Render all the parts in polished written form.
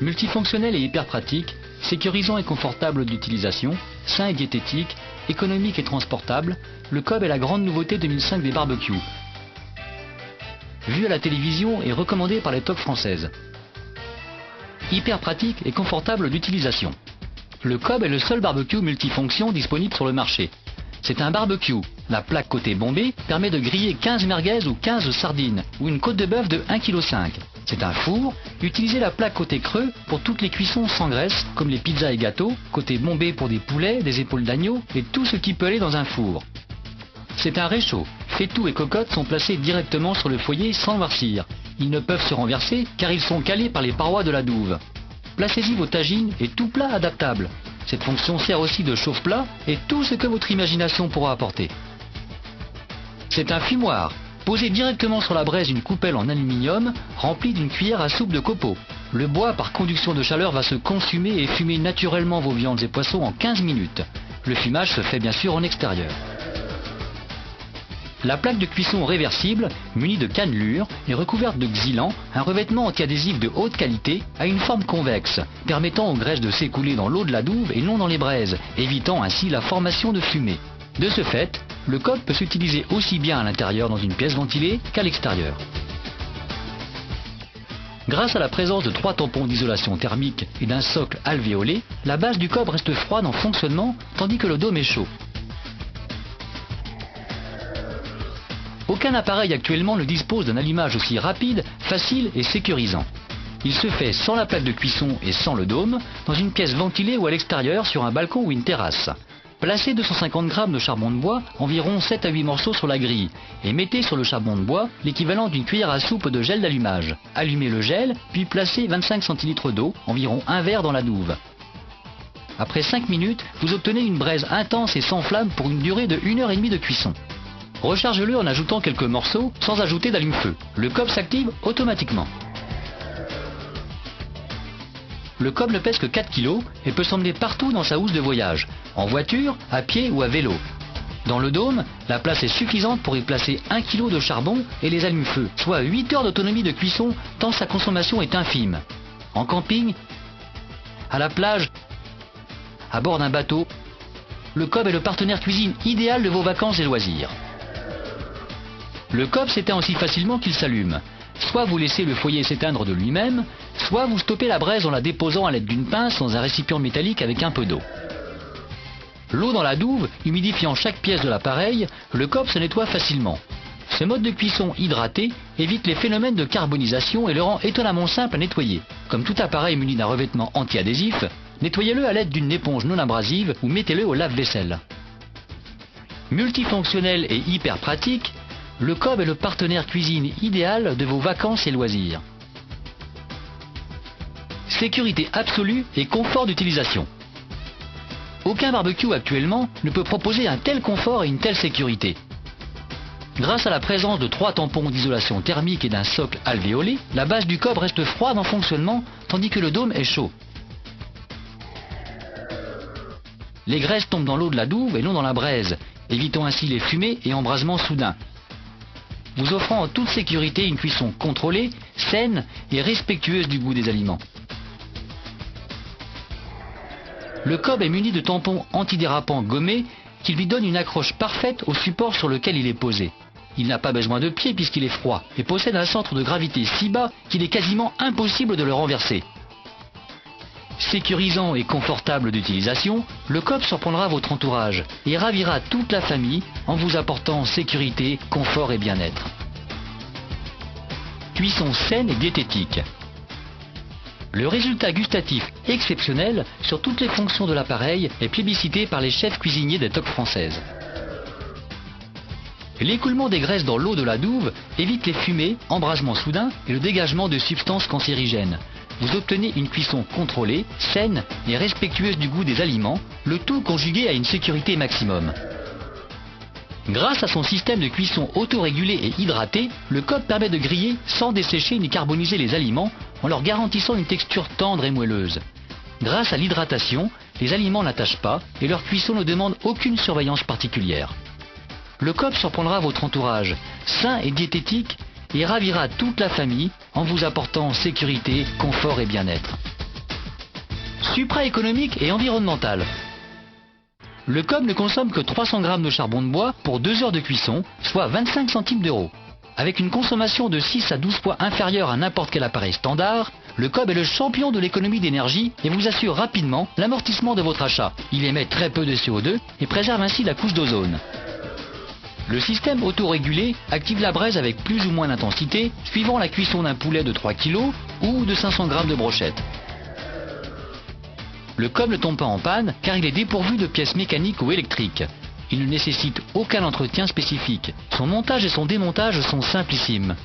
Multifonctionnel et hyper pratique, sécurisant et confortable d'utilisation, sain et diététique, économique et transportable, le Cobb est la grande nouveauté 2005 des barbecues. Vu à la télévision et recommandé par les toques françaises. Hyper pratique et confortable d'utilisation. Le Cobb est le seul barbecue multifonction disponible sur le marché. C'est un barbecue. La plaque côté bombée permet de griller 15 merguez ou 15 sardines ou une côte de bœuf de 1,5 kg. C'est un four. Utilisez la plaque côté creux pour toutes les cuissons sans graisse, comme les pizzas et gâteaux, côté bombé pour des poulets, des épaules d'agneau et tout ce qui peut aller dans un four. C'est un réchaud. Faitout et cocotte sont placés directement sur le foyer sans noircir. Ils ne peuvent se renverser car ils sont calés par les parois de la douve. Placez-y vos tagines et tout plat adaptable. Cette fonction sert aussi de chauffe-plat et tout ce que votre imagination pourra apporter. C'est un fumoir. Posez directement sur la braise une coupelle en aluminium remplie d'une cuillère à soupe de copeaux. Le bois par conduction de chaleur va se consumer et fumer naturellement vos viandes et poissons en 15 minutes. Le fumage se fait bien sûr en extérieur. La plaque de cuisson réversible, munie de cannelure, est recouverte de xylan, un revêtement antiadhésif de haute qualité, à une forme convexe, permettant aux graisses de s'écouler dans l'eau de la douve et non dans les braises, évitant ainsi la formation de fumée. De ce fait, le Cobb peut s'utiliser aussi bien à l'intérieur dans une pièce ventilée qu'à l'extérieur. Grâce à la présence de 3 tampons d'isolation thermique et d'un socle alvéolé, la base du Cobb reste froide en fonctionnement tandis que le dôme est chaud. Aucun appareil actuellement ne dispose d'un allumage aussi rapide, facile et sécurisant. Il se fait sans la plaque de cuisson et sans le dôme, dans une pièce ventilée ou à l'extérieur sur un balcon ou une terrasse. Placez 250 g de charbon de bois, environ 7 à 8 morceaux sur la grille, et mettez sur le charbon de bois l'équivalent d'une cuillère à soupe de gel d'allumage. Allumez le gel, puis placez 25 centilitres d'eau, environ un verre dans la douve. Après 5 minutes, vous obtenez une braise intense et sans flamme pour une durée de 1h30 de cuisson. Rechargez-le en ajoutant quelques morceaux sans ajouter d'allume-feu. Le Cobb s'active automatiquement. Le Cobb ne pèse que 4 kg et peut s'emmener partout dans sa housse de voyage, en voiture, à pied ou à vélo. Dans le dôme, la place est suffisante pour y placer 1 kg de charbon et les allumes-feu, soit 8 heures d'autonomie de cuisson tant sa consommation est infime. En camping, à la plage, à bord d'un bateau, le Cobb est le partenaire cuisine idéal de vos vacances et loisirs. Le Cobb s'éteint aussi facilement qu'il s'allume. Soit vous laissez le foyer s'éteindre de lui-même, soit vous stoppez la braise en la déposant à l'aide d'une pince dans un récipient métallique avec un peu d'eau. L'eau dans la douve, humidifiant chaque pièce de l'appareil, le Cobb se nettoie facilement. Ce mode de cuisson hydraté évite les phénomènes de carbonisation et le rend étonnamment simple à nettoyer. Comme tout appareil muni d'un revêtement anti-adhésif, nettoyez-le à l'aide d'une éponge non abrasive ou mettez-le au lave-vaisselle. Multifonctionnel et hyper pratique, le Cobb est le partenaire cuisine idéal de vos vacances et loisirs. Sécurité absolue et confort d'utilisation. Aucun barbecue actuellement ne peut proposer un tel confort et une telle sécurité. Grâce à la présence de 3 tampons d'isolation thermique et d'un socle alvéolé, la base du Cobb reste froide en fonctionnement tandis que le dôme est chaud. Les graisses tombent dans l'eau de la douve et non dans la braise, évitant ainsi les fumées et embrasements soudains, vous offrant en toute sécurité une cuisson contrôlée, saine et respectueuse du goût des aliments. Le Cobb est muni de tampons antidérapants gommés qui lui donnent une accroche parfaite au support sur lequel il est posé. Il n'a pas besoin de pied puisqu'il est froid et possède un centre de gravité si bas qu'il est quasiment impossible de le renverser. Sécurisant et confortable d'utilisation, le Cobb surprendra votre entourage et ravira toute la famille en vous apportant sécurité, confort et bien-être. Cuisson saine et diététique. Le résultat gustatif exceptionnel sur toutes les fonctions de l'appareil est plébiscité par les chefs cuisiniers des toques françaises. L'écoulement des graisses dans l'eau de la douve évite les fumées, embrasements soudains et le dégagement de substances cancérigènes. Vous obtenez une cuisson contrôlée, saine et respectueuse du goût des aliments, le tout conjugué à une sécurité maximum. Grâce à son système de cuisson autorégulé et hydraté, le Cobb permet de griller sans dessécher ni carboniser les aliments en leur garantissant une texture tendre et moelleuse. Grâce à l'hydratation, les aliments n'attachent pas et leur cuisson ne demande aucune surveillance particulière. Le Cobb surprendra votre entourage, sain et diététique, et ravira toute la famille en vous apportant sécurité, confort et bien-être. supra-économique et environnemental. Le cob ne consomme que 300 g de charbon de bois pour 2 heures de cuisson, soit 25 centimes d'euros. Avec une consommation de 6 à 12 fois inférieure à n'importe quel appareil standard, le cob est le champion de l'économie d'énergie et vous assure rapidement l'amortissement de votre achat. Il émet très peu de CO2 et préserve ainsi la couche d'ozone. Le système autorégulé active la braise avec plus ou moins d'intensité, suivant la cuisson d'un poulet de 3 kg ou de 500 g de brochette. Le cob ne tombe pas en panne car il est dépourvu de pièces mécaniques ou électriques. Il ne nécessite aucun entretien spécifique. Son montage et son démontage sont simplissimes.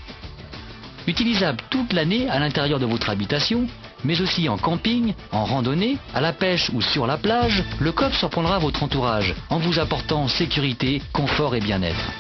Utilisable toute l'année à l'intérieur de votre habitation, mais aussi en camping, en randonnée, à la pêche ou sur la plage, le cob surprendra votre entourage en vous apportant sécurité, confort et bien-être.